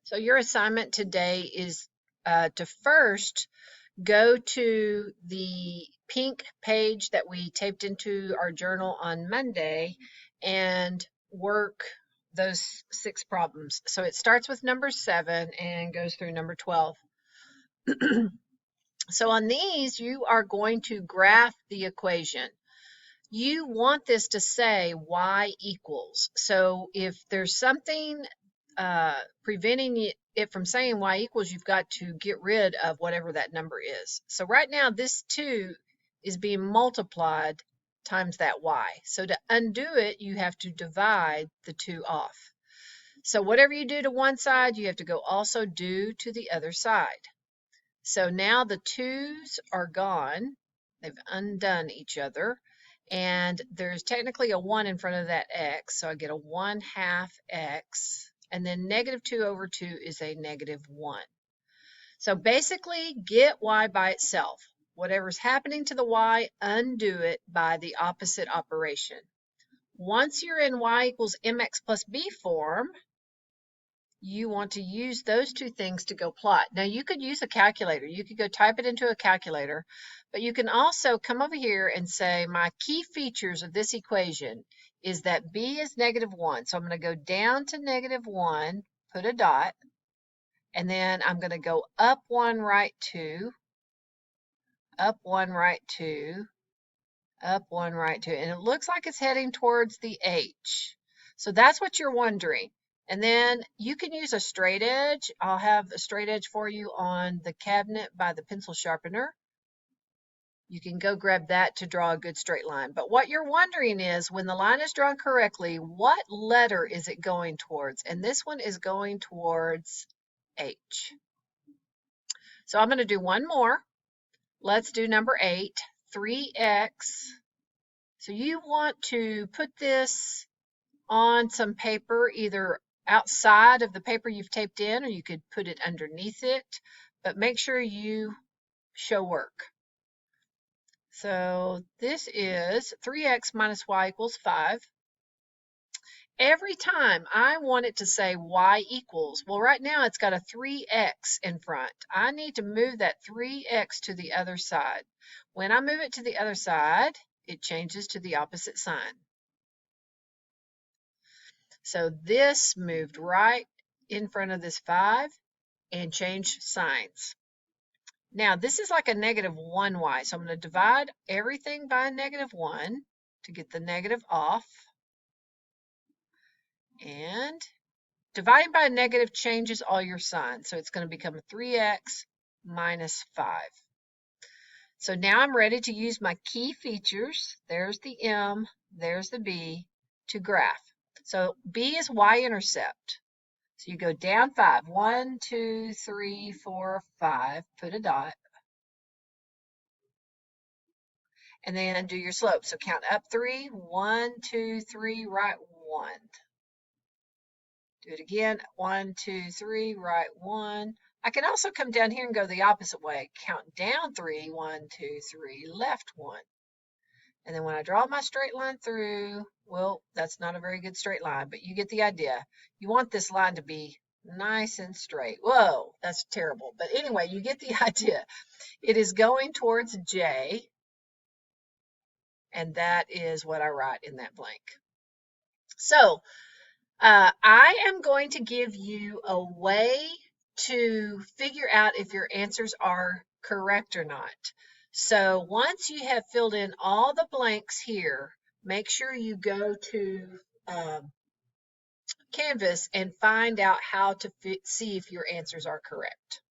So your assignment today is to first go to the pink page that we taped into our journal on Monday and work those 6 problems. So it starts with number 7 and goes through number 12. So on these, you are going to graph the equation. You want this to say y equals. So if there's something preventing it from saying y equals, you've got to get rid of whatever that number is. So right now, this 2 is being multiplied times that y. So to undo it, you have to divide the 2 off. So whatever you do to one side, you have to go also do to the other side. So now the 2's are gone. They've undone each other. And there's technically a 1 in front of that x, so I get a 1/2 x. And then negative 2 over 2 is a negative 1. So basically, get y by itself. Whatever's happening to the y, undo it by the opposite operation. Once you're in y equals mx plus b form, you want to use those 2 things to go plot. Now, you could use a calculator. You could go type it into a calculator, but you can also come over here and say, my key features of this equation is that b is negative 1. So I'm going to go down to negative 1, put a dot, and then I'm going to go up 1, right 2, up 1, right 2, up 1, right 2. And it looks like it's heading towards the h. So that's what you're wondering. And then you can use a straight edge. I'll have a straight edge for you on the cabinet by the pencil sharpener. You can go grab that to draw a good straight line. But what you're wondering is, when the line is drawn correctly, what letter is it going towards? And this one is going towards H. So I'm going to do one more. Let's do number 8, 3x. So you want to put this on some paper, either outside of the paper you've taped in, or you could put it underneath it, but make sure you show work. So this is 3x minus y equals 5. Every time I want it to say y equals, well, right now it's got a 3x in front. I need to move that 3x to the other side. When I move it to the other side, it changes to the opposite sign. So this moved right in front of this 5 and changed signs. Now this is like a negative 1y, so I'm going to divide everything by a negative 1 to get the negative off. And dividing by a negative changes all your signs, so it's going to become a 3x minus 5. So now I'm ready to use my key features. There's the m, there's the b, to graph. So b is y-intercept. So you go down 5. 1, 2, 3, 4, 5. Put a dot. And then do your slope. So count up 3. 1, 2, 3, right 1. Do it again. 1, 2, 3, right 1. I can also come down here and go the opposite way. Count down 3. 1, 2, 3, left 1. And then when I draw my straight line through, well, that's not a very good straight line, but you get the idea. You want this line to be nice and straight. Whoa, that's terrible. But anyway, you get the idea. It is going towards J, and that is what I write in that blank. So I am going to give you a way to figure out if your answers are correct or not. So once you have filled in all the blanks here, make sure you go to Canvas and find out how to see if your answers are correct.